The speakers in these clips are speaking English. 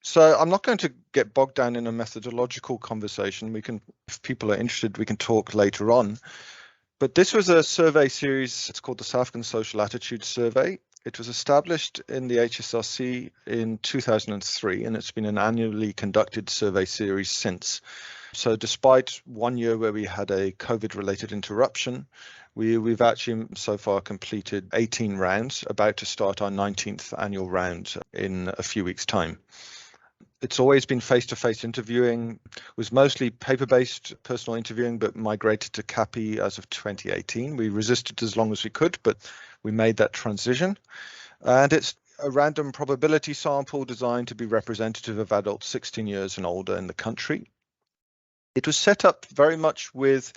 So I'm not going to get bogged down in a methodological conversation. If people are interested, we can talk later on. But this was a survey series. It's called the South African Social Attitude Survey. It was established in the HSRC in 2003, and it's been an annually conducted survey series since. So despite 1 year where we had a COVID-related interruption, we've actually so far completed 18 rounds, about to start our 19th annual round in a few weeks' time. It's always been face-to-face interviewing. It was mostly paper-based personal interviewing, but migrated to CAPI as of 2018. We resisted as long as we could, but we made that transition. And it's a random probability sample designed to be representative of adults 16 years and older in the country. It was set up very much with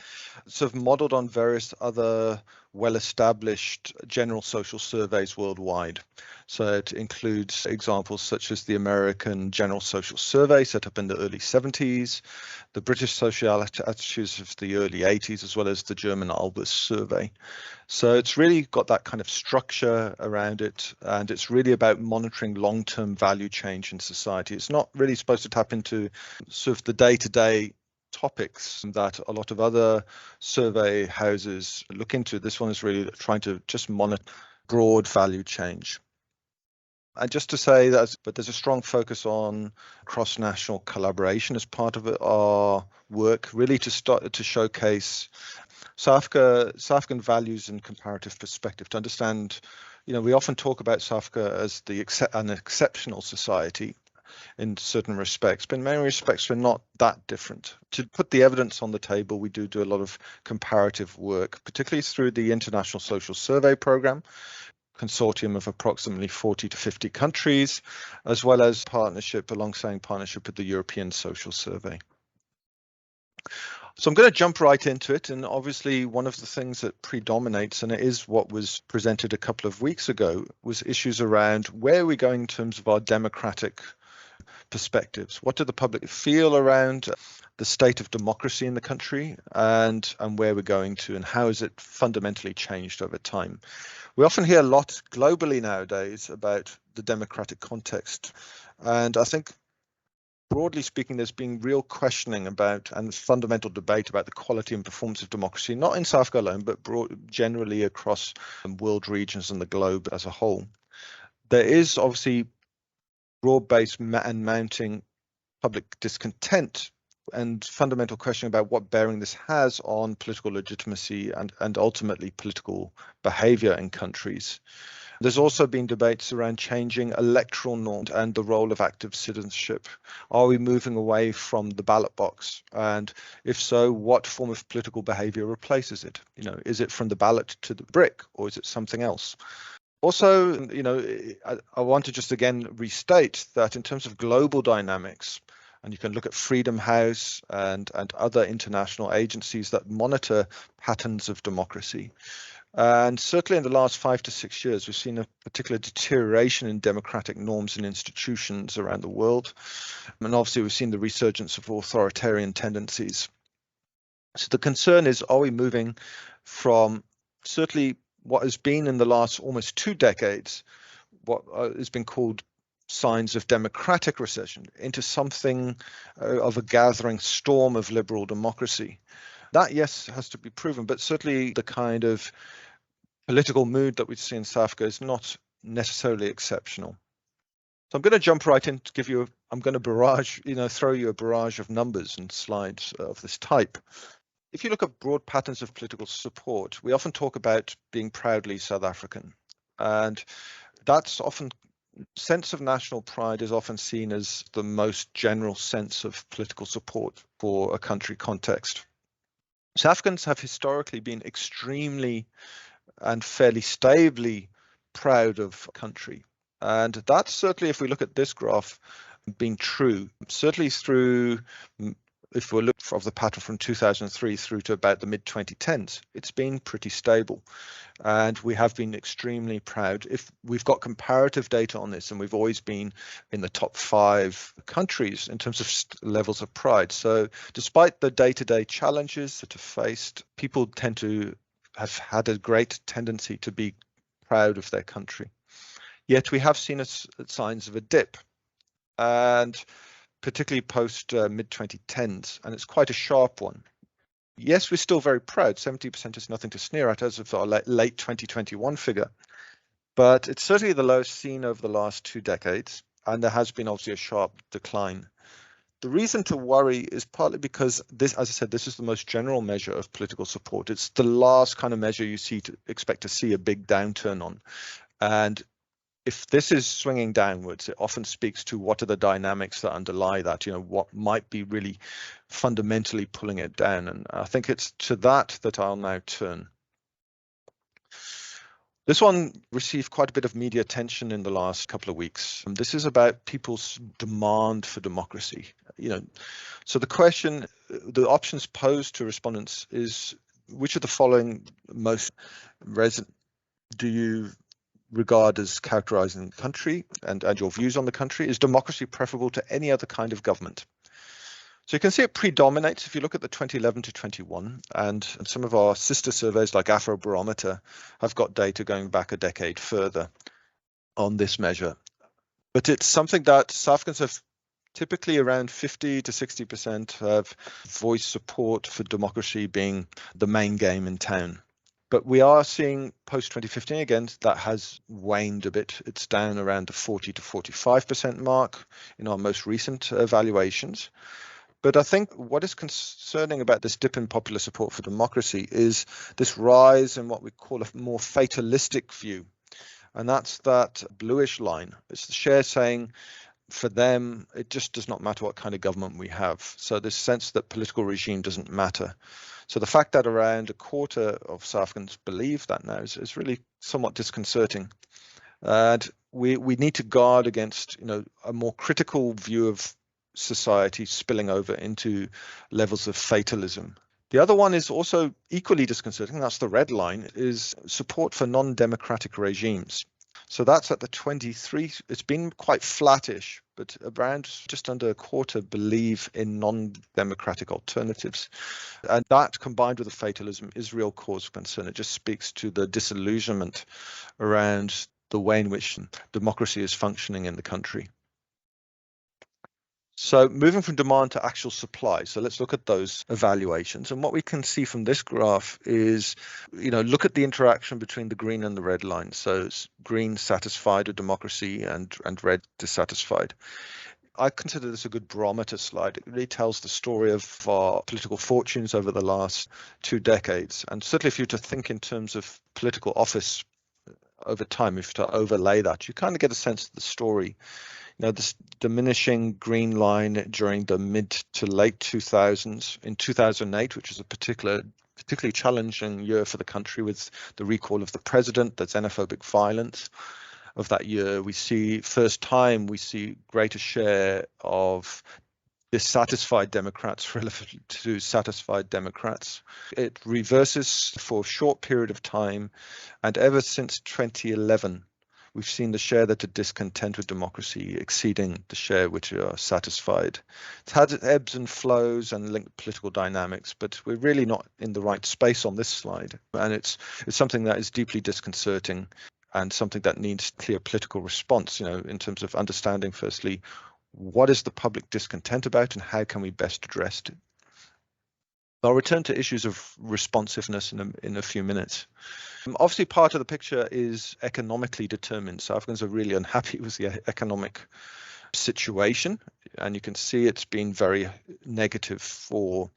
sort of modeled on various other well-established general social surveys worldwide. So it includes examples such as the American General Social Survey set up in the early 70s, the British Social Attitudes of the early 80s, as well as the German Albus Survey. So it's really got that kind of structure around it, and it's really about monitoring long-term value change in society. It's not really supposed to tap into sort of the day-to-day topics that a lot of other survey houses look into. This one is really trying to just monitor broad value change. And just to say that, but there's a strong focus on cross-national collaboration as part of our work, really to start to showcase South African values and comparative perspective, to understand, we often talk about South Africa as an exceptional society in certain respects, but in many respects we're not that different. To put the evidence on the table, we do a lot of comparative work, particularly through the International Social Survey Programme, consortium of approximately 40 to 50 countries, as well as partnership with the European Social Survey. So I'm going to jump right into it, and obviously one of the things that predominates, and it is what was presented a couple of weeks ago, was issues around where are we going in terms of our democratic perspectives. What do the public feel around the state of democracy in the country, and where we're going to, and how has it fundamentally changed over time? We often hear a lot globally nowadays about the democratic context, and I think broadly speaking, there's been real questioning about and fundamental debate about the quality and performance of democracy, not in South Africa alone, but generally across world regions and the globe as a whole. There is obviously broad-based and mounting public discontent and fundamental question about what bearing this has on political legitimacy and ultimately political behavior in countries. There's also been debates around changing electoral norms and the role of active citizenship. Are we moving away from the ballot box? And if so, what form of political behavior replaces it? Is it from the ballot to the brick, or is it something else? Also, I want to just again restate that in terms of global dynamics, and you can look at Freedom House and other international agencies that monitor patterns of democracy. And certainly in the last 5 to 6 years, we've seen a particular deterioration in democratic norms and institutions around the world. And obviously, we've seen the resurgence of authoritarian tendencies. So the concern is, are we moving from certainly what has been in the last almost 2 decades, what has been called signs of democratic recession, into something of a gathering storm of liberal democracy? That, yes, has to be proven, but certainly the kind of political mood that we see in South Africa is not necessarily exceptional. So I'm going to jump right in to give you, I'm going to throw you a barrage of numbers and slides of this type. If you look at broad patterns of political support, we often talk about being proudly South African, and that's often, sense of national pride is often seen as the most general sense of political support for a country context. South Africans have historically been extremely and fairly stably proud of country. And that's certainly, if we look at this graph, being true, certainly through, if we look of the pattern from 2003 through to about the mid-2010s, it's been pretty stable. And we have been extremely proud. If we've got comparative data on this, and we've always been in the top 5 countries in terms of levels of pride. So despite the day-to-day challenges that are faced, people tend to have had a great tendency to be proud of their country. Yet we have seen signs of a dip. and particularly post mid-2010s, and it's quite a sharp one. Yes, we're still very proud. 70% is nothing to sneer at as of our late 2021 figure, but it's certainly the lowest seen over the last 2 decades, and there has been obviously a sharp decline. The reason to worry is partly because this, as I said, this is the most general measure of political support. It's the last kind of measure you expect to see a big downturn on. And if this is swinging downwards, it often speaks to what are the dynamics that underlie that, what might be really fundamentally pulling it down. And I think it's to that I'll now turn. This one received quite a bit of media attention in the last couple of weeks. This is about people's demand for democracy. So the question, the options posed to respondents is, which of the following most resonant do you regard as characterizing the country and your views on the country? Is democracy preferable to any other kind of government? So you can see it predominates if you look at the 2011 to 21, and some of our sister surveys like Afrobarometer have got data going back a decade further on this measure. But it's something that South Africans have typically around 50 to 60% have voiced support for democracy being the main game in town. But we are seeing post 2015 again, that has waned a bit. It's down around the 40 to 45% mark in our most recent evaluations. But I think what is concerning about this dip in popular support for democracy is this rise in what we call a more fatalistic view. And that's that bluish line. It's the share saying for them, it just does not matter what kind of government we have. So this sense that political regime doesn't matter. So the fact that around a quarter of South Africans believe that now is really somewhat disconcerting. And we need to guard against, a more critical view of society spilling over into levels of fatalism. The other one is also equally disconcerting. That's the red line, is support for non-democratic regimes. So that's at the 23. It's been quite flattish, but around just under a quarter believe in non-democratic alternatives. And that combined with the fatalism is real cause of concern. It just speaks to the disillusionment around the way in which democracy is functioning in the country. So moving from demand to actual supply. So let's look at those evaluations. And what we can see from this graph is, look at the interaction between the green and the red line. So green satisfied with democracy and red dissatisfied. I consider this a good barometer slide. It really tells the story of our political fortunes over the last 2 decades. And certainly if you were to think in terms of political office over time, if you were to overlay that, you kind of get a sense of the story. This diminishing green line during the mid to late 2000s. In 2008, which was a particularly challenging year for the country with the recall of the president, the xenophobic violence of that year, we see greater share of dissatisfied Democrats relative to satisfied Democrats. It reverses for a short period of time, and ever since 2011, we've seen the share that are discontent with democracy exceeding the share which are satisfied. It's had ebbs and flows and linked political dynamics, but we're really not in the right space on this slide. And it's something that is deeply disconcerting and something that needs clear political response, in terms of understanding, firstly, what is the public discontent about and how can we best address it? I'll return to issues of responsiveness in a few minutes. Obviously, part of the picture is economically determined. South Africans are really unhappy with the economic situation, and you can see it's been very negative for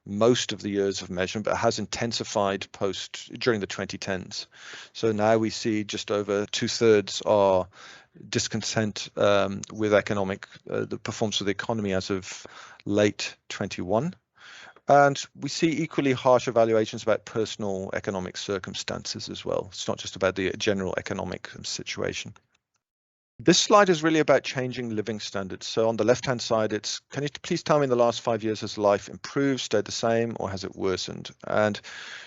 most of the years of measurement, but it has intensified during the 2010s. So now we see just over 2/3 are discontent with the performance of the economy as of late 21. And we see equally harsh evaluations about personal economic circumstances as well. It's not just about the general economic situation. This slide is really about changing living standards. So on the left-hand side, can you please tell me in the last 5 years, has life improved, stayed the same, or has it worsened? And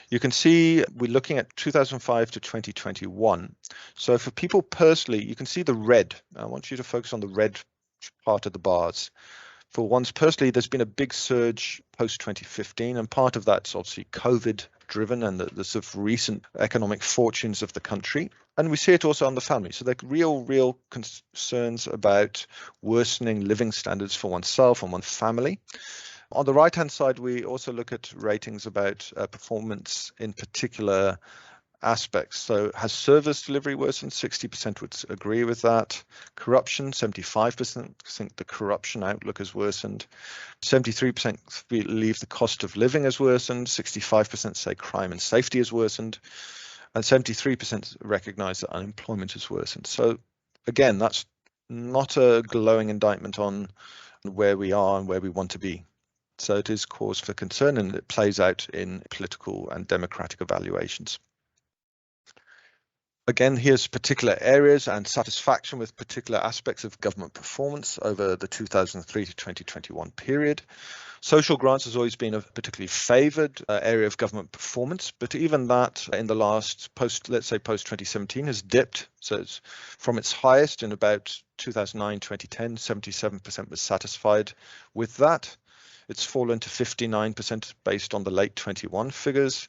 you can see we're looking at 2005 to 2021. So for people personally, you can see the red. I want you to focus on the red part of the bars. For ones personally, there's been a big surge post 2015, and part of that's obviously COVID driven and the sort of recent economic fortunes of the country. And we see it also on the family. So there are real concerns about worsening living standards for oneself and one's family. On the right-hand side, we also look at ratings about performance in particular aspects. So has service delivery worsened? 60% would agree with that. Corruption, 75% think the corruption outlook has worsened. 73% believe the cost of living has worsened. 65% say crime and safety has worsened. And 73% recognize that unemployment has worsened. So again, that's not a glowing indictment on where we are and where we want to be. So it is cause for concern, and it plays out in political and democratic evaluations. Again, here's particular areas and satisfaction with particular aspects of government performance over the 2003 to 2021 period. Social grants has always been a particularly favoured area of government performance, but even that in the last let's say post 2017 has dipped. So it's from its highest in about 2009, 2010, 77% was satisfied with that. It's fallen to 59% based on the late 21 figures.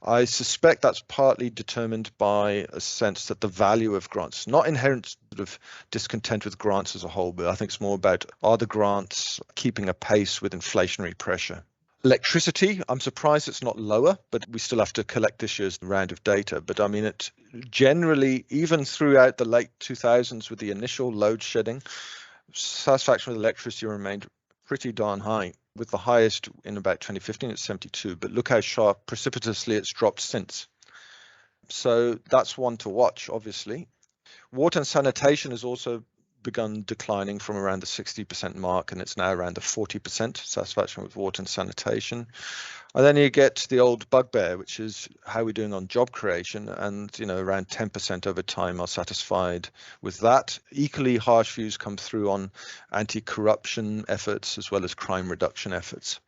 I suspect that's partly determined by a sense that the value of grants, not inherent sort of discontent with grants as a whole, but I think it's more about, are the grants keeping a pace with inflationary pressure? Electricity, I'm surprised it's not lower, but we still have to collect this year's round of data. But I mean, it generally, even throughout the late 2000s with the initial load shedding, satisfaction with electricity remained pretty darn high, with the highest in about 2015 at 72, but look how sharp, precipitously it's dropped since. So that's one to watch, obviously. Water and sanitation has also begun declining from around the 60% mark, and it's now around the 40% satisfaction with water and sanitation. And then you get the old bugbear, which is how we're doing on job creation, and around 10% over time are satisfied with that. Equally harsh views come through on anti-corruption efforts as well as crime reduction efforts.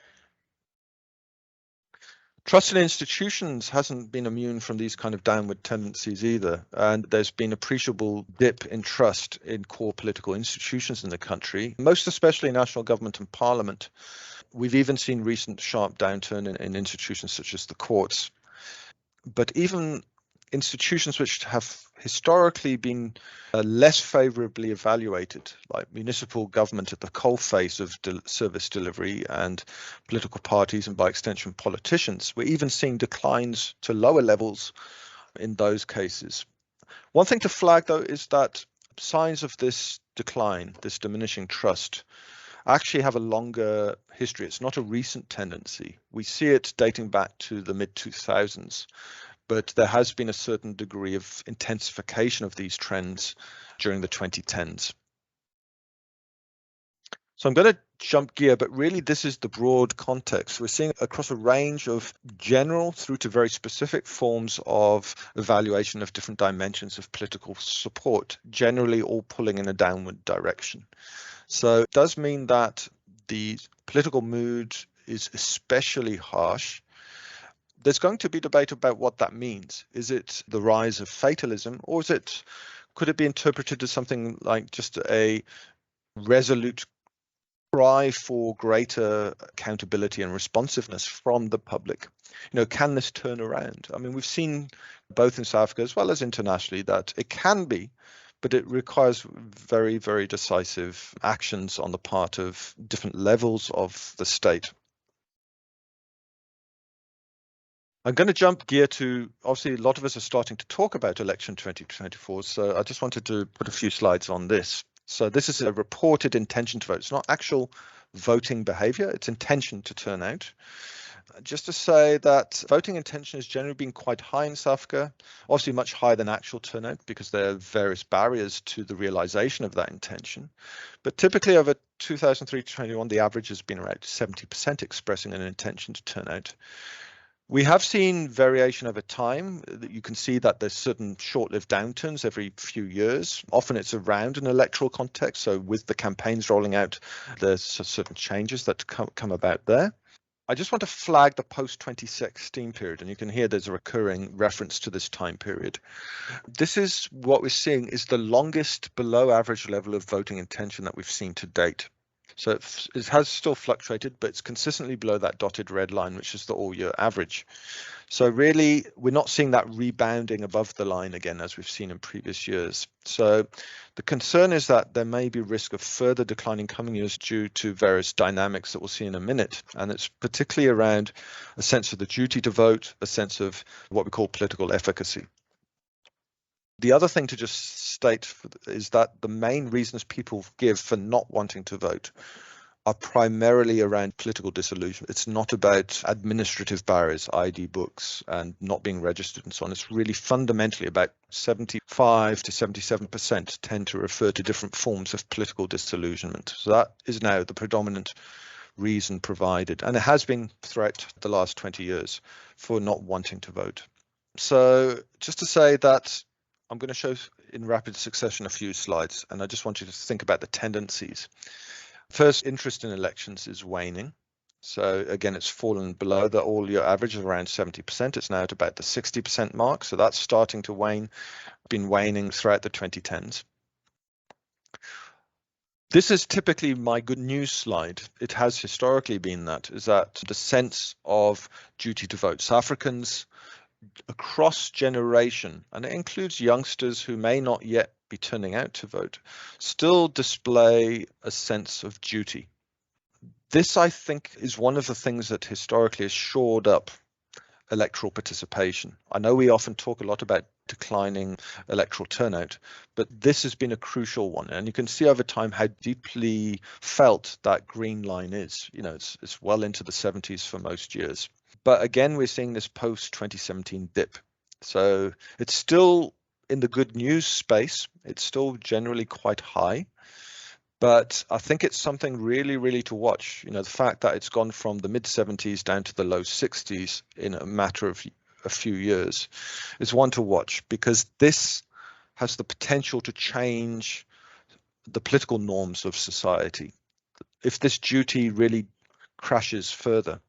Trust in institutions hasn't been immune from these kind of downward tendencies either, and there's been appreciable dip in trust in core political institutions in the country, most especially national government and parliament. We've even seen recent sharp downturn in institutions such as the courts. But even institutions which have historically been less favourably evaluated, like municipal government at the coalface of service delivery and political parties and by extension politicians, we're even seeing declines to lower levels in those cases. One thing to flag though is that signs of this decline, this diminishing trust, actually have a longer history. It's not a recent tendency. We see it dating back to the mid-2000s, but there has been a certain degree of intensification of these trends during the 2010s. So I'm going to jump gear, but really this is the broad context. We're seeing across a range of general through to very specific forms of evaluation of different dimensions of political support, generally all pulling in a downward direction. So it does mean that the political mood is especially harsh. There's going to be debate about what that means. Is it the rise of fatalism, or could it be interpreted as something like just a resolute cry for greater accountability and responsiveness from the public? Can this turn around? I mean, we've seen both in South Africa as well as internationally that it can be, but it requires very, very decisive actions on the part of different levels of the state. I'm going to jump gear to, obviously, a lot of us are starting to talk about election 2024, so I just wanted to put a few slides on this. So this is a reported intention to vote. It's not actual voting behavior, it's intention to turn out. Just to say that voting intention has generally been quite high in South Africa, obviously much higher than actual turnout because there are various barriers to the realization of that intention. But typically over 2003 to 2021, the average has been around 70% expressing an intention to turn out. We have seen variation over time. You can see that there's certain short-lived downturns every few years. Often it's around an electoral context. So with the campaigns rolling out, there's certain changes that come about there. I just want to flag the post-2016 period, and you can hear there's a recurring reference to this time period. This is what we're seeing is the longest below average level of voting intention that we've seen to date. So it has still fluctuated, but it's consistently below that dotted red line, which is the all-year average. So really, we're not seeing that rebounding above the line again, as we've seen in previous years. So the concern is that there may be risk of further decline in coming years due to various dynamics that we'll see in a minute. And it's particularly around a sense of the duty to vote, a sense of what we call political efficacy. The other thing to just state is that the main reasons people give for not wanting to vote are primarily around political disillusionment. It's not about administrative barriers, ID books, and not being registered and so on. It's really fundamentally about 75 to 77% tend to refer to different forms of political disillusionment. So that is now the predominant reason provided, and it has been throughout the last 20 years for not wanting to vote. So just to say that I'm going to show in rapid succession a few slides, and I just want you to think about the tendencies. First, interest in elections is waning. So again, it's fallen below the all-year average of around 70%. It's now at about the 60% mark. So that's starting to wane, been waning throughout the 2010s. This is typically my good news slide. It has historically been that, is that the sense of duty to vote. South Africans across generation, and it includes youngsters who may not yet be turning out to vote, still display a sense of duty. This, I think, is one of the things that historically has shored up electoral participation. I know we often talk a lot about declining electoral turnout, but this has been a crucial one. And you can see over time how deeply felt that green line is. You know, it's well into the 70s for most years. But again, we're seeing this post-2017 dip. So it's still in the good news space. It's still generally quite high. But I think it's something really, really to watch. You know, the fact that it's gone from the mid-70s down to the low 60s in a matter of a few years is one to watch, because this has the potential to change the political norms of society. If this duty really crashes further,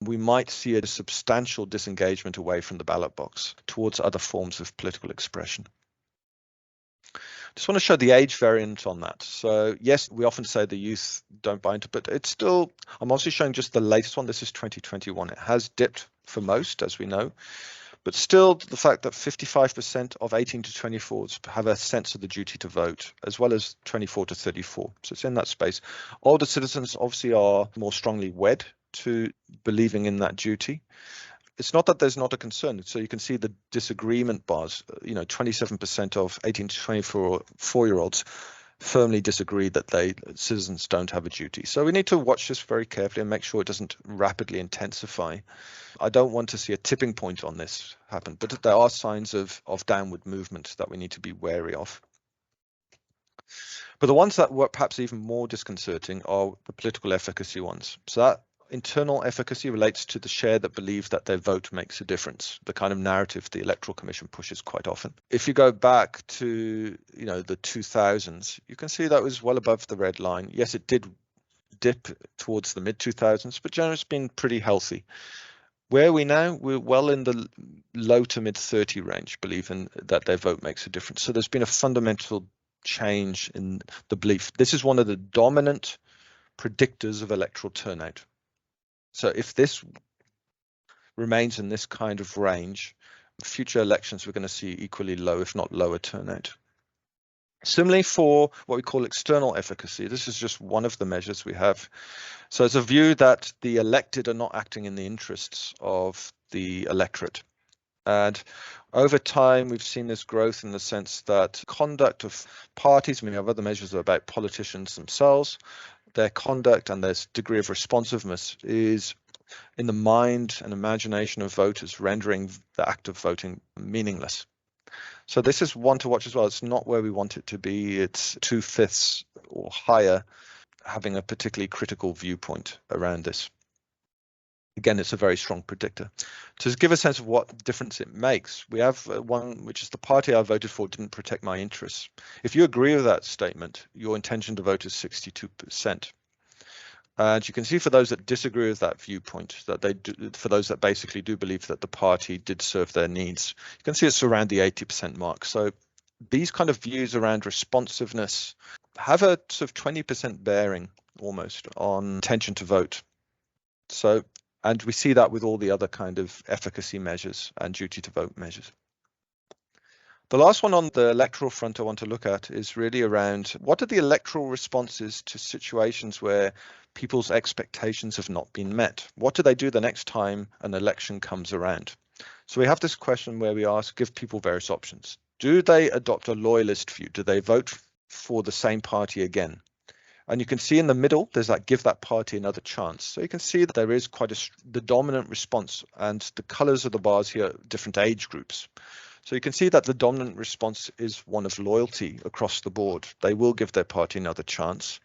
we might see a substantial disengagement away from the ballot box towards other forms of political expression. Just want to show the age variant on that. So yes, we often say the youth don't buy into, but it's still, I'm also showing just the latest one. This is 2021. It has dipped for most, as we know, but still the fact that 55% of 18 to 24s have a sense of the duty to vote, as well as 24 to 34. So it's in that space. Older citizens obviously are more strongly wed to believing in that duty. It's not that there's not a concern. So you can see the disagreement bars, 27% of 18 to 24-year-olds firmly disagree that citizens don't have a duty. So we need to watch this very carefully and make sure it doesn't rapidly intensify. I don't want to see a tipping point on this happen, but there are signs of downward movement that we need to be wary of. But the ones that were perhaps even more disconcerting are the political efficacy ones. So that internal efficacy relates to the share that believe that their vote makes a difference, the kind of narrative the Electoral Commission pushes quite often. If you go back to the 2000s, you can see that was well above the red line. Yes, it did dip towards the mid 2000s, but generally it's been pretty healthy. Where are we now? We're well in the low to mid 30 range, believing that their vote makes a difference. So there's been a fundamental change in the belief. This is one of the dominant predictors of electoral turnout. So if this remains in this kind of range, future elections we're going to see equally low, if not lower turnout. Similarly, for what we call external efficacy, this is just one of the measures we have. So it's a view that the elected are not acting in the interests of the electorate. And over time, we've seen this growth in the sense that conduct of parties, we have other measures about politicians themselves, their conduct and their degree of responsiveness is in the mind and imagination of voters, rendering the act of voting meaningless. So this is one to watch as well. It's not where we want it to be. It's 2/5 or higher, having a particularly critical viewpoint around this. Again, it's a very strong predictor. To give a sense of what difference it makes, we have one, which is the party I voted for didn't protect my interests. If you agree with that statement, your intention to vote is 62%. And you can see for those that disagree with that viewpoint, that for those that basically do believe that the party did serve their needs, you can see it's around the 80% mark. So these kind of views around responsiveness have a sort of 20% bearing almost on intention to vote. So, and we see that with all the other kind of efficacy measures and duty to vote measures. The last one on the electoral front I want to look at is really around what are the electoral responses to situations where people's expectations have not been met? What do they do the next time an election comes around? So we have this question where we give people various options. Do they adopt a loyalist view? Do they vote for the same party again? And you can see in the middle, there's that give that party another chance. So you can see that there is quite the dominant response, and the colors of the bars here, different age groups. So you can see that the dominant response is one of loyalty across the board. They will give their party another chance.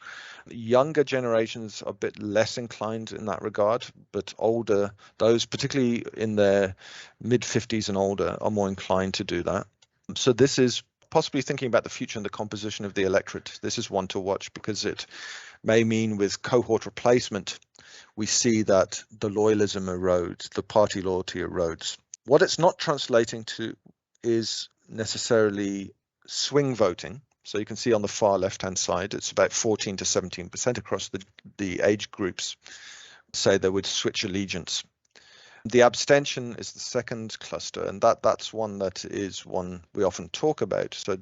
Younger generations are a bit less inclined in that regard, but older, those particularly in their mid-50s and older, are more inclined to do that. So this is possibly thinking about the future and the composition of the electorate. This is one to watch because it may mean with cohort replacement, we see that the loyalism erodes, the party loyalty erodes. What it's not translating to is necessarily swing voting. So you can see on the far left-hand side, it's about 14 to 17% across the age groups say they would switch allegiance. The abstention is the second cluster, and that's one that is one we often talk about. So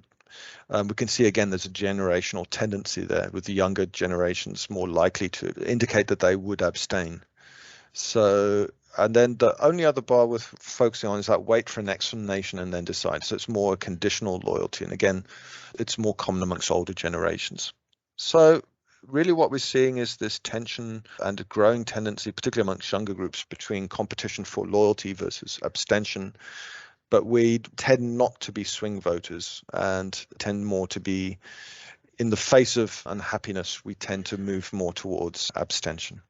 we can see again there's a generational tendency there, with the younger generations more likely to indicate that they would abstain. So, and then the only other bar we're focusing on is that wait for an explanation and then decide. So it's more a conditional loyalty, and again, it's more common amongst older generations. So really what we're seeing is this tension and a growing tendency, particularly amongst younger groups, between competition for loyalty versus abstention. But we tend not to be swing voters and tend more to be, in the face of unhappiness, we tend to move more towards abstention.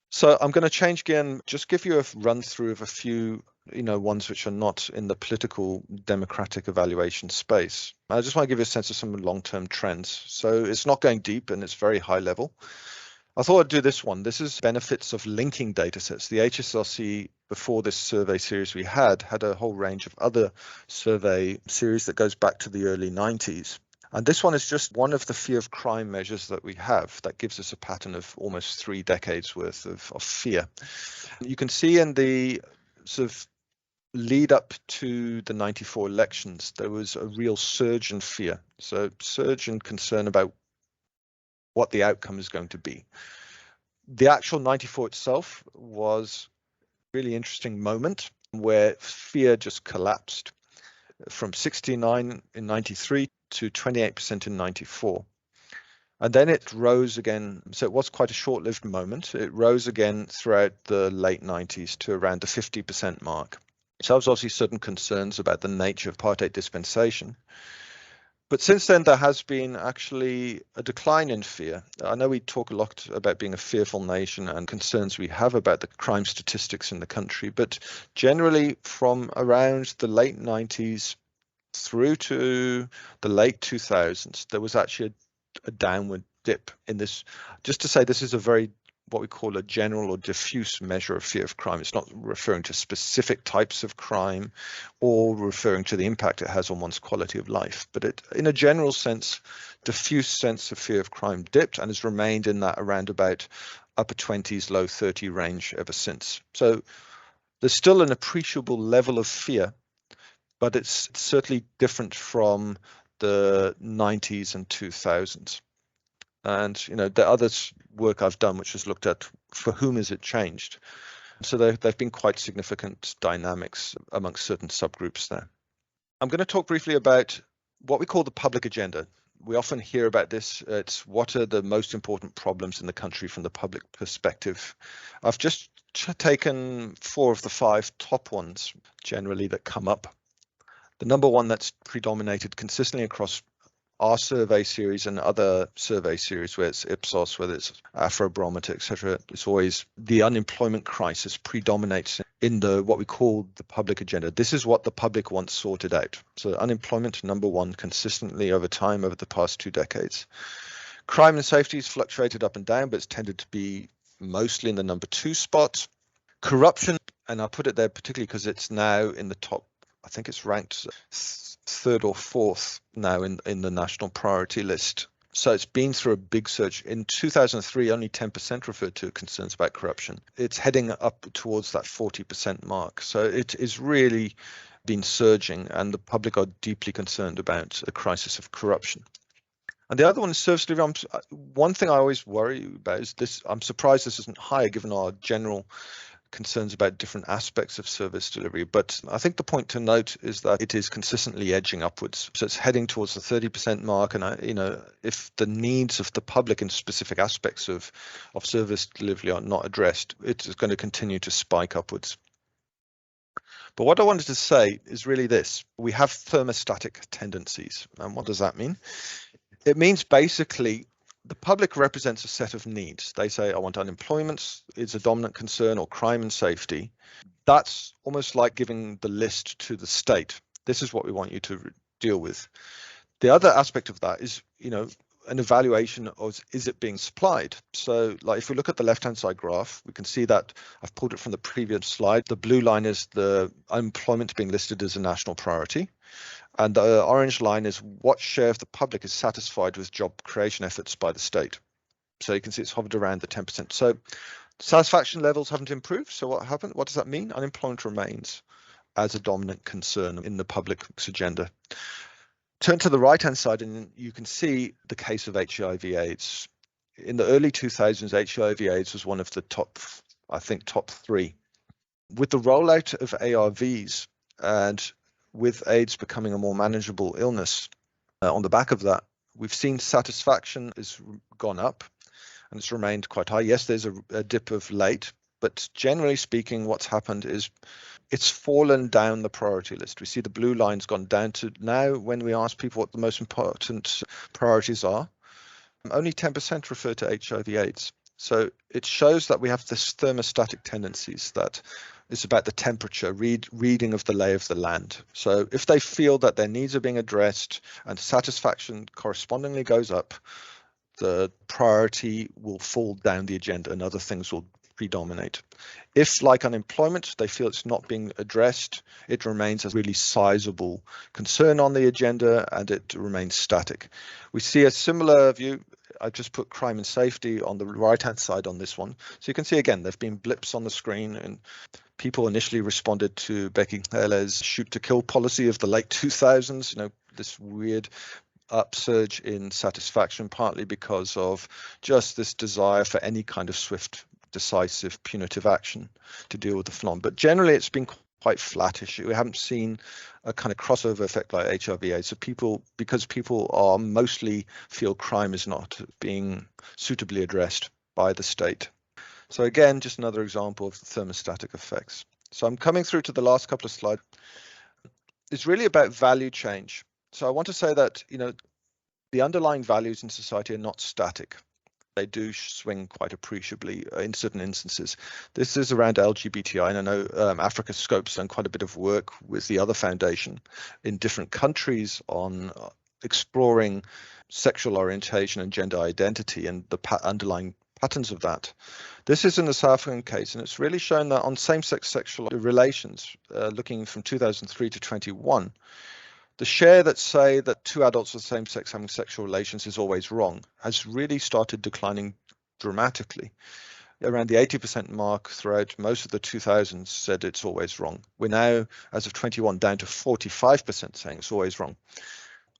So I'm going to change gear and just give you a run through of a few ones which are not in the political democratic evaluation space. I just want to give you a sense of some long-term trends. So it's not going deep and it's very high level. I thought I'd do this one. This is benefits of linking datasets. The HSRC, before this survey series we had a whole range of other survey series that goes back to the early 90s. And this one is just one of the fear of crime measures that we have that gives us a pattern of almost 3 decades worth of fear. You can see in the sort of lead up to the 94 elections, there was a real surge in fear. So surge in concern about what the outcome is going to be. The actual 94 itself was a really interesting moment where fear just collapsed from 69 in 93 to 28% in 94. And then it rose again. So it was quite a short-lived moment. It rose again throughout the late 90s to around the 50% mark. So there was obviously certain concerns about the nature of apartheid dispensation. But since then, there has been actually a decline in fear. I know we talk a lot about being a fearful nation and concerns we have about the crime statistics in the country, but generally from around the late 90s through to the late 2000s, there was actually a downward dip in this. Just to say, this is a very what we call a general or diffuse measure of fear of crime. It's not referring to specific types of crime or referring to the impact it has on one's quality of life. But it, in a general sense, diffuse sense of fear of crime dipped and has remained in that around about upper 20s, low 30 range ever since. So there's still an appreciable level of fear, but it's certainly different from the 90s and 2000s. And the other work I've done, which has looked at for whom has it changed. So there've been quite significant dynamics amongst certain subgroups there. I'm going to talk briefly about what we call the public agenda. We often hear about this. It's what are the most important problems in the country from the public perspective. I've just taken 4 of the 5 top ones generally that come up. The number one that's predominated consistently across our survey series and other survey series, where it's Ipsos, whether it's Afrobarometer, etc., it's always the unemployment crisis predominates in what we call the public agenda. This is what the public wants sorted out. So unemployment, number one, consistently over time, over the past 2 decades. Crime and safety has fluctuated up and down, but it's tended to be mostly in the number 2 spot. Corruption, and I put it there particularly because it's now in the top, I think it's ranked 3rd or 4th now in the national priority list. So it's been through a big surge. In 2003, only 10% referred to concerns about corruption. It's heading up towards that 40% mark. So it is really been surging, and the public are deeply concerned about the crisis of corruption. And the other one is service delivery. One thing I always worry about is this. I'm surprised this isn't higher given our general concerns about different aspects of service delivery. But I think the point to note is that it is consistently edging upwards. So it's heading towards the 30% mark. And, if the needs of the public in specific aspects of service delivery are not addressed, it's going to continue to spike upwards. But what I wanted to say is really this. We have thermostatic tendencies. And what does that mean? It means basically the public represents a set of needs. They say, I want unemployment is a dominant concern, or crime and safety. That's almost like giving the list to the state. This is what we want you to deal with. The other aspect of that is, an evaluation of, is it being supplied? So like if we look at the left-hand side graph, we can see that I've pulled it from the previous slide. The blue line is the unemployment being listed as a national priority. And the orange line is what share of the public is satisfied with job creation efforts by the state. So you can see it's hovered around the 10%. So satisfaction levels haven't improved. So what happened? What does that mean? Unemployment remains as a dominant concern in the public's agenda. Turn to the right-hand side and you can see the case of HIV/AIDS. In the early 2000s, HIV/AIDS was one of the top 3. With the rollout of ARVs and with AIDS becoming a more manageable illness, on the back of that, we've seen satisfaction has gone up and it's remained quite high. Yes, there's a dip of late, but generally speaking, what's happened is it's fallen down the priority list. We see the blue line's gone down to now when we ask people what the most important priorities are, only 10% refer to HIV/AIDS. So it shows that we have this thermostatic tendencies that it's about the temperature, reading of the lay of the land. So if they feel that their needs are being addressed and satisfaction correspondingly goes up, the priority will fall down the agenda and other things will predominate. If, like unemployment, they feel it's not being addressed, it remains a really sizable concern on the agenda and it remains static. We see a similar view. I've just put crime and safety on the right-hand side on this one. So you can see, again, there have been blips on the screen and people initially responded to Becky Heller's shoot to kill policy of the late 2000s, this weird upsurge in satisfaction, partly because of just this desire for any kind of swift, decisive, punitive action to deal with the phenomenon. But generally, it's been quite flattish. We haven't seen a kind of crossover effect like HIV/AIDS. So because people are mostly feel crime is not being suitably addressed by the state. So again, just another example of the thermostatic effects. So I'm coming through to the last couple of slides. It's really about value change. So I want to say that, the underlying values in society are not static. They do swing quite appreciably in certain instances. This is around LGBTI, and I know Africa Scope's done quite a bit of work with the other foundation in different countries on exploring sexual orientation and gender identity and the underlying patterns of that. This is in the South African case, and it's really shown that on same-sex sexual relations, looking from 2003 to 21, the share that say that two adults of the same sex having sexual relations is always wrong has really started declining dramatically. Around the 80% mark throughout most of the 2000s said it's always wrong. We're now, as of 21, down to 45% saying it's always wrong.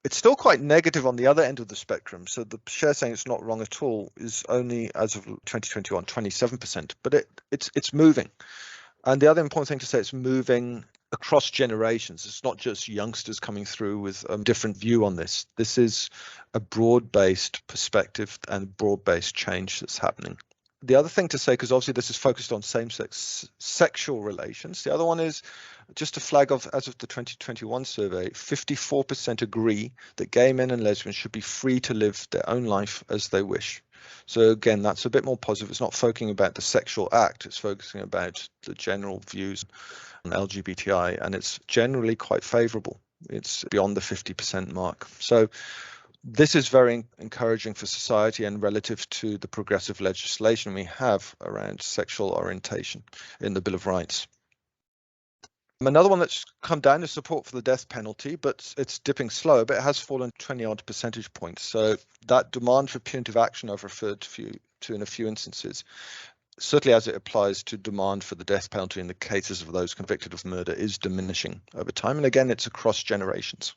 It's still quite negative on the other end of the spectrum. So the share saying it's not wrong at all is only, as of 2021, 27%, but it's moving. And the other important thing to say, it's moving across generations. It's not just youngsters coming through with a different view on this. This is a broad-based perspective and broad-based change that's happening. The other thing to say, because obviously this is focused on same-sex sexual relations, the other one is just a flag of, as of the 2021 survey, 54% agree that gay men and lesbians should be free to live their own life as they wish. So again, that's a bit more positive. It's not focusing about the sexual act, it's focusing about the general views on LGBTI, and it's generally quite favorable. It's beyond the 50% mark. So this is very encouraging for society and relative to the progressive legislation we have around sexual orientation in the Bill of Rights. Another one that's come down is support for the death penalty, but it's dipping slower, but it has fallen 20 odd percentage points. So that demand for punitive action I've referred to in a few instances, certainly as it applies to demand for the death penalty in the cases of those convicted of murder, is diminishing over time. And again, it's across generations.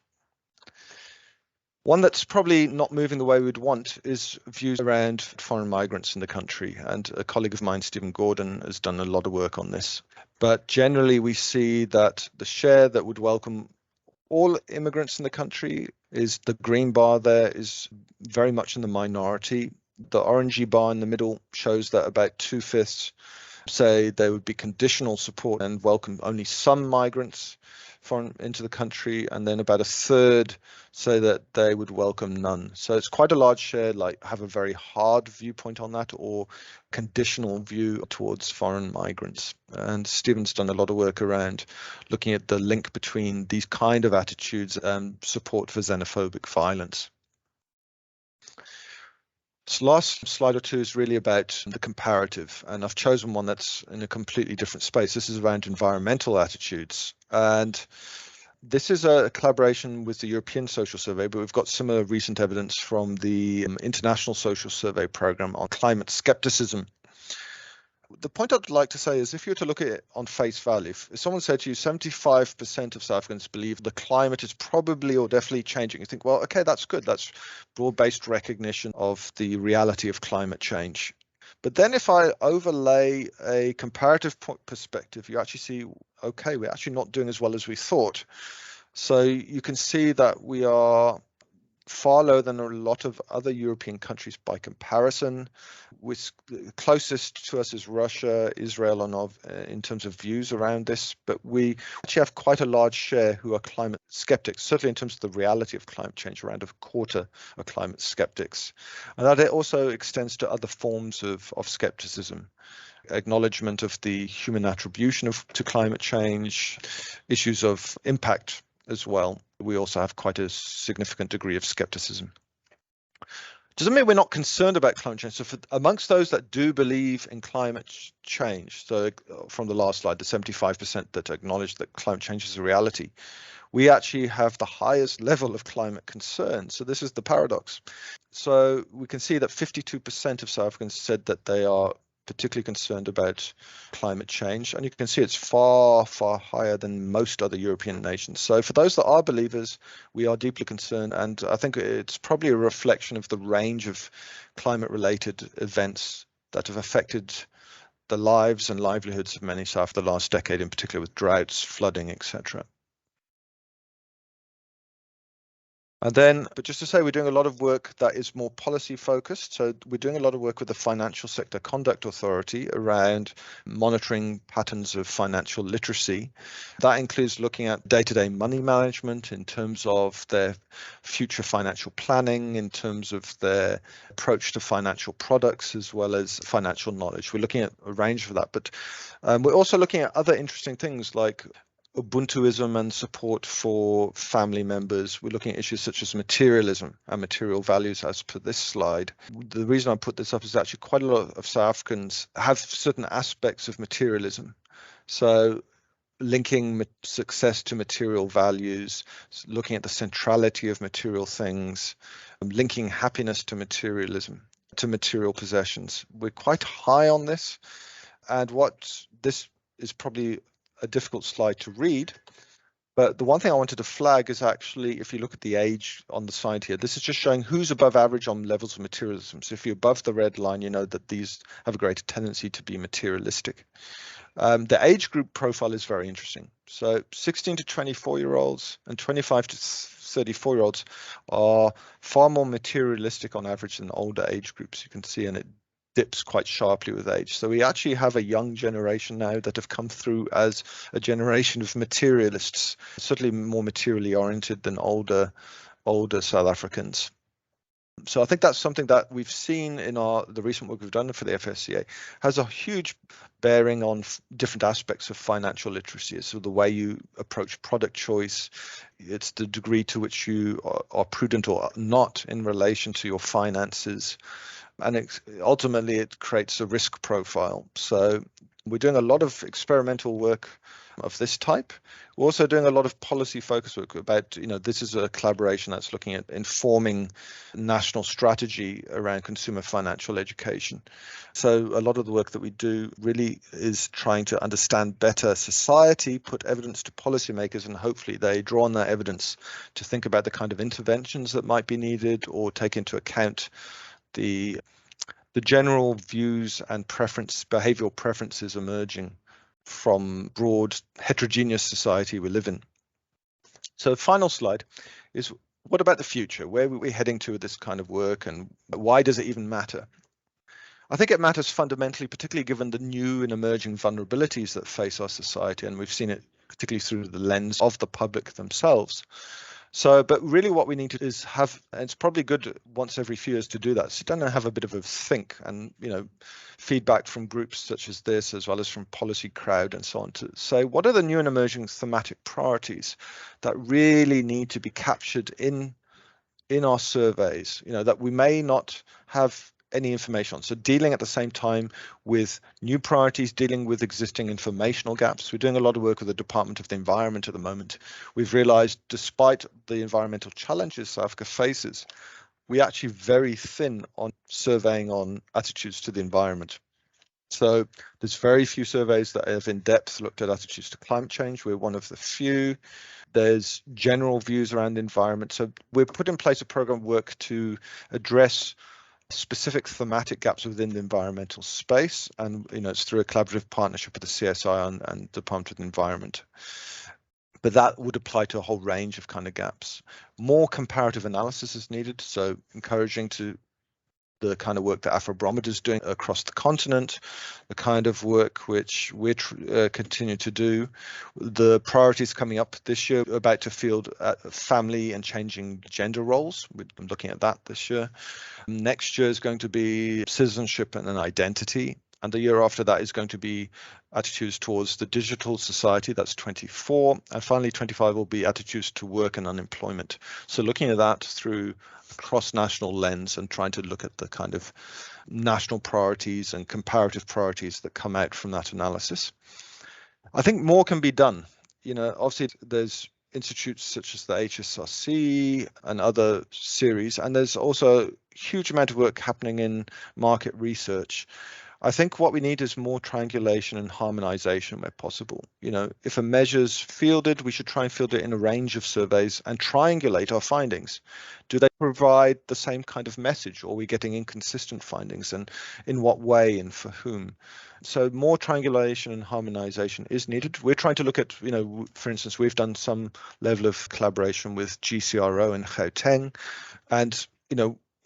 One that's probably not moving the way we'd want is views around foreign migrants in the country. And a colleague of mine, Stephen Gordon, has done a lot of work on this. But generally, we see that the share that would welcome all immigrants in the country is the green bar there is very much in the minority. The orangey bar in the middle shows that about 2/5 say there would be conditional support and welcome only some migrants into the country, and then about 1/3 say that they would welcome none. So it's quite a large share, like have a very hard viewpoint on that or conditional view towards foreign migrants. And Stephen's done a lot of work around looking at the link between these kind of attitudes and support for xenophobic violence. This last slide or two is really about the comparative, and I've chosen one that's in a completely different space. This is around environmental attitudes, and this is a collaboration with the European Social Survey, but we've got similar recent evidence from the International Social Survey Programme on climate skepticism. The point I'd like to say is if you were to look at it on face value, if someone said to you 75% of South Africans believe the climate is probably or definitely changing, you think, well, okay, that's good. That's broad-based recognition of the reality of climate change. But then if I overlay a comparative perspective, you actually see, okay, we're actually not doing as well as we thought. So you can see that we are far lower than a lot of other European countries by comparison. Closest to us is Russia, Israel, and in terms of views around this, but we actually have quite a large share who are climate skeptics, certainly in terms of the reality of climate change. Around 1/4 are climate skeptics. And that also extends to other forms of skepticism. Acknowledgement of the human attribution to climate change, issues of impact as well. We also have quite a significant degree of skepticism. Doesn't mean we're not concerned about climate change. So amongst those that do believe in climate change, so from the last slide, the 75% that acknowledge that climate change is a reality, we actually have the highest level of climate concern. So this is the paradox. So we can see that 52% of South Africans said that they are particularly concerned about climate change, and you can see it's far, far higher than most other European nations. So for those that are believers, we are deeply concerned, and I think it's probably a reflection of the range of climate-related events that have affected the lives and livelihoods of many South the last decade, in particular with droughts, flooding, etc. And then, but just to say, we're doing a lot of work that is more policy focused. So we're doing a lot of work with the Financial Sector Conduct Authority around monitoring patterns of financial literacy. That includes looking at day-to-day money management in terms of their future financial planning, in terms of their approach to financial products, as well as financial knowledge. We're looking at a range of that, but we're also looking at other interesting things like Ubuntuism and support for family members. We're looking at issues such as materialism and material values as per this slide. The reason I put this up is actually quite a lot of South Africans have certain aspects of materialism. So linking success to material values, looking at the centrality of material things, linking happiness to materialism, to material possessions. We're quite high on this. And what this is probably a difficult slide to read, but the one thing I wanted to flag is actually, if you look at the age on the side here, this is just showing who's above average on levels of materialism. So if you're above the red line, you know that these have a greater tendency to be materialistic. The age group profile is very interesting. So 16 to 24-year-olds and 25 to 34-year-olds are far more materialistic on average than older age groups, you can see, and it dips quite sharply with age. So we actually have a young generation now that have come through as a generation of materialists, certainly more materially oriented than older South Africans. So I think that's something that we've seen in the recent work we've done for the FSCA has a huge bearing on different aspects of financial literacy. So the way you approach product choice, it's the degree to which you are prudent or not in relation to your finances. And ultimately, it creates a risk profile. So we're doing a lot of experimental work of this type. We're also doing a lot of policy focus work about, this is a collaboration that's looking at informing national strategy around consumer financial education. So a lot of the work that we do really is trying to understand better society, put evidence to policymakers, and hopefully they draw on that evidence to think about the kind of interventions that might be needed or take into account the general views and behavioral preferences emerging from broad heterogeneous society we live in. So final slide is, what about the future? Where are we heading to with this kind of work, and why does it even matter? I think it matters fundamentally, particularly given the new and emerging vulnerabilities that face our society, and we've seen it particularly through the lens of the public themselves. So, but really what we need to is have, and it's probably good once every few years to do that, sit down and have a bit of a think, and feedback from groups such as this, as well as from policy crowd and so on, to say what are the new and emerging thematic priorities that really need to be captured in our surveys, that we may not have any information on. So dealing at the same time with new priorities, dealing with existing informational gaps. We're doing a lot of work with the Department of the Environment at the moment. We've realized, despite the environmental challenges South Africa faces, we're actually very thin on surveying on attitudes to the environment. So there's very few surveys that have in depth looked at attitudes to climate change. We're one of the few. There's general views around the environment. So we've put in place a program of work to address specific thematic gaps within the environmental space, and it's through a collaborative partnership with the CSI and Department of the Environment. But that would apply to a whole range of kind of gaps. More comparative analysis is needed, so encouraging to the kind of work that Afrobarometer is doing across the continent, the kind of work which we're continue to do. The priorities coming up this year are about to field family and changing gender roles. I'm looking at that this year. Next year is going to be citizenship and an identity. And the year after that is going to be attitudes towards the digital society. That's 24. And finally, 25 will be attitudes to work and unemployment. So looking at that through a cross-national lens and trying to look at the kind of national priorities and comparative priorities that come out from that analysis. I think more can be done. Obviously there's institutes such as the HSRC and other series, and there's also a huge amount of work happening in market research. I think what we need is more triangulation and harmonization where possible. If a measure's fielded, we should try and field it in a range of surveys and triangulate our findings. Do they provide the same kind of message, or are we getting inconsistent findings, and in what way and for whom? So more triangulation and harmonization is needed. We're trying to look at, for instance, we've done some level of collaboration with GCRO in Gauteng, and,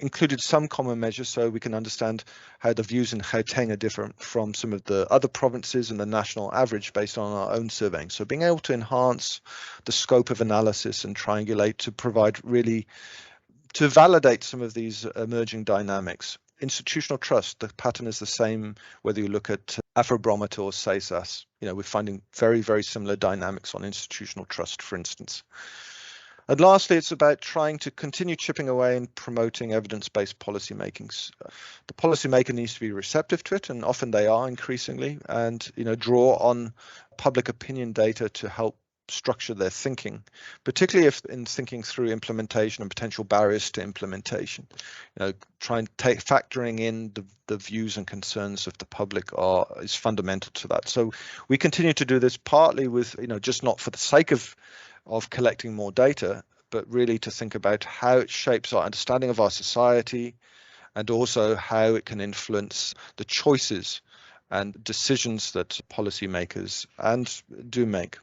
included some common measures so we can understand how the views in Gauteng are different from some of the other provinces and the national average based on our own surveying. So being able to enhance the scope of analysis and triangulate to provide really, to validate some of these emerging dynamics. Institutional trust, the pattern is the same whether you look at Afrobarometer or SASAS. We're finding very, very similar dynamics on institutional trust, for instance. And lastly, it's about trying to continue chipping away and promoting evidence-based policy makings. The policymaker needs to be receptive to it, and often they are increasingly, and draw on public opinion data to help structure their thinking, particularly if in thinking through implementation and potential barriers to implementation. Try and factoring in the views and concerns of the public is fundamental to that. So we continue to do this partly with just not for the sake of collecting more data, but really to think about how it shapes our understanding of our society, and also how it can influence the choices and decisions that policymakers do make.